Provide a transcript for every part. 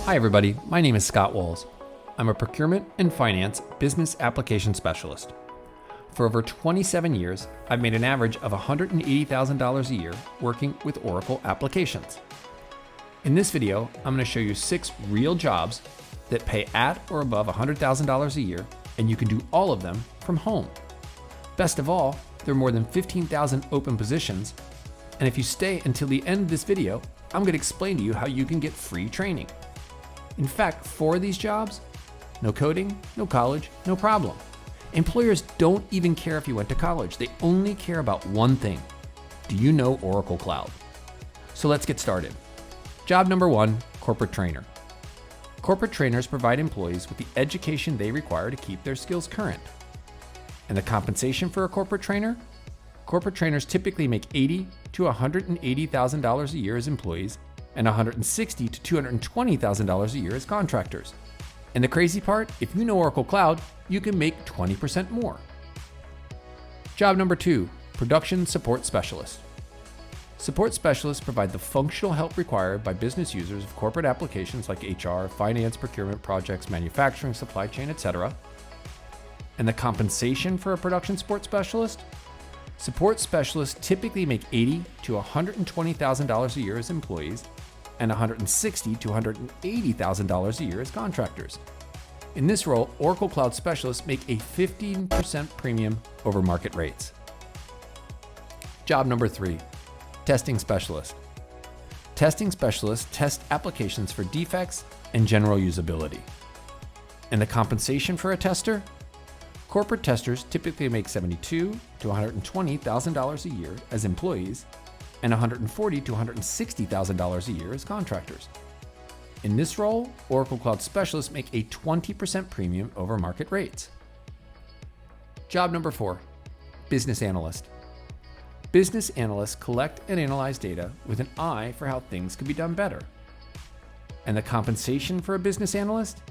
Hi everybody, my name is Scott Walls. I'm a procurement and finance business application specialist. For over 27 years, I've made an average of $180,000 a year working with Oracle applications. In this video, I'm going to show you 6 real jobs that pay at or above $100,000 a year, and you can do all of them from home. Best of all, there are more than 15,000 open positions, and if you stay until the end of this video, I'm going to explain to you how you can get free training. In fact, for these jobs, no coding, no college, no problem. Employers don't even care if you went to college. They only care about one thing. Do you know Oracle Cloud? So let's get started. Job number 1, corporate trainer. Corporate trainers provide employees with the education they require to keep their skills current. And the compensation for a corporate trainer? Corporate trainers typically make $80,000 to $180,000 a year as employees and $160,000 to $220,000 a year as contractors. And the crazy part, if you know Oracle Cloud, you can make 20% more. Job number 2, production support specialist. Support specialists provide the functional help required by business users of corporate applications like HR, finance, procurement, projects, manufacturing, supply chain, etc. And the compensation for a production support specialist? Support specialists typically make $80,000 to $120,000 a year as employees and $160,000 to $180,000 a year as contractors. In this role, Oracle Cloud specialists make a 15% premium over market rates. Job number 3, testing specialist. Testing specialists test applications for defects and general usability. And the compensation for a tester? Corporate testers typically make $72,000 to $120,000 a year as employees and $140,000 to $160,000 a year as contractors. In this role, Oracle Cloud specialists make a 20% premium over market rates. Job number 4, business analyst. Business analysts collect and analyze data with an eye for how things could be done better. And the compensation for a business analyst?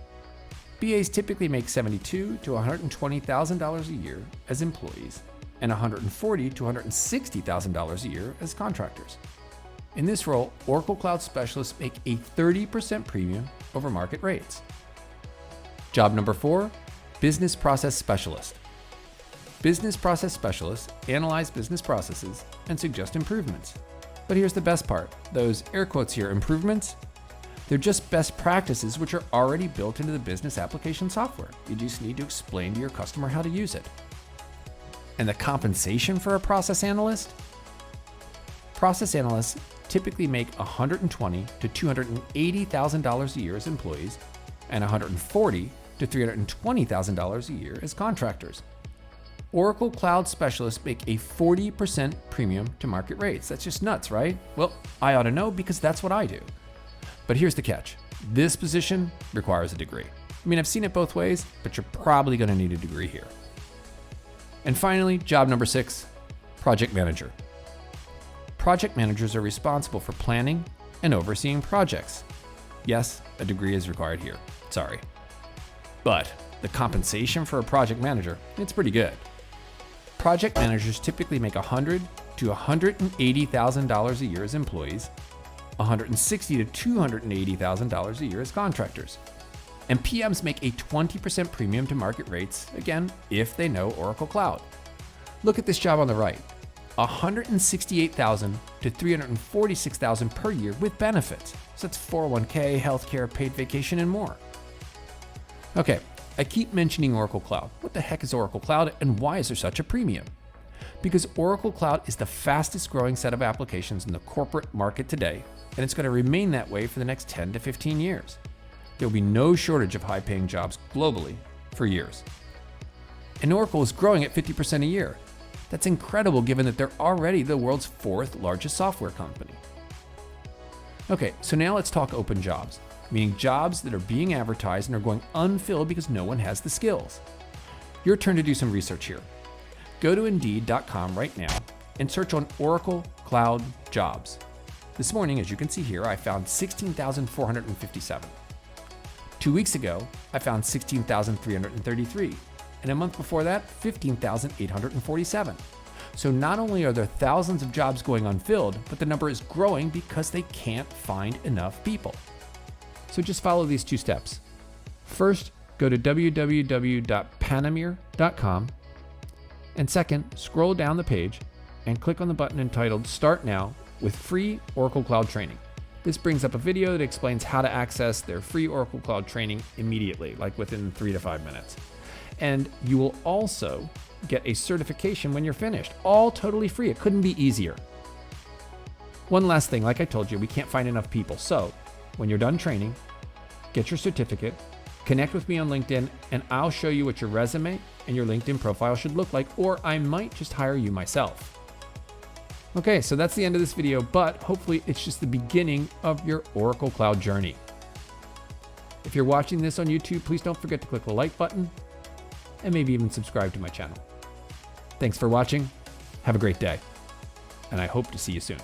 BAs typically make $72,000 to $120,000 a year as employees and $140,000 to $160,000 a year as contractors. In this role, Oracle Cloud specialists make a 30% premium over market rates. Job number 4, business process specialist. Business process specialists analyze business processes and suggest improvements. But here's the best part, those air quotes here, improvements, they're just best practices which are already built into the business application software. You just need to explain to your customer how to use it. And the compensation for a process analyst? Process analysts typically make $120,000 to $280,000 a year as employees and $140,000 to $320,000 a year as contractors. Oracle Cloud specialists make a 40% premium to market rates. That's just nuts, right? Well, I ought to know because that's what I do. But here's the catch. This position requires a degree. I mean, I've seen it both ways, but you're probably going to need a degree here. And finally, job number 6, project manager. Project managers are responsible for planning and overseeing projects. Yes, a degree is required here. Sorry. But the compensation for a project manager, it's pretty good. Project managers typically make $100,000 to $180,000 a year as employees, $160,000 to $280,000 a year as contractors. And PMs make a 20% premium to market rates, again, if they know Oracle Cloud. Look at this job on the right. $168,000 to $346,000 per year with benefits. So that's 401k, healthcare, paid vacation, and more. Okay, I keep mentioning Oracle Cloud. What the heck is Oracle Cloud and why is there such a premium? Because Oracle Cloud is the fastest growing set of applications in the corporate market today, and it's going to remain that way for the next 10 to 15 years. There will be no shortage of high-paying jobs globally for years. And Oracle is growing at 50% a year. That's incredible given that they're already the world's 4th largest software company. Okay, so now let's talk open jobs, meaning jobs that are being advertised and are going unfilled because no one has the skills. Your turn to do some research here. Go to Indeed.com right now and search on Oracle Cloud jobs. This morning, as you can see here, I found 16,457. 2 weeks ago, I found 16,333. And a month before that, 15,847. So not only are there thousands of jobs going unfilled, but the number is growing because they can't find enough people. So just follow these 2 steps. First, go to www.panamir.com. And second, scroll down the page and click on the button entitled Start Now with free Oracle Cloud Training. This brings up a video that explains how to access their free Oracle Cloud Training immediately, like within 3 to 5 minutes. And you will also get a certification when you're finished, all totally free. It couldn't be easier. One last thing, like I told you, we can't find enough people. So when you're done training, get your certificate, connect with me on LinkedIn, and I'll show you what your resume and your LinkedIn profile should look like, or I might just hire you myself. Okay, so that's the end of this video, but hopefully it's just the beginning of your Oracle Cloud journey. If you're watching this on YouTube, please don't forget to click the like button and maybe even subscribe to my channel. Thanks for watching. Have a great day, and I hope to see you soon.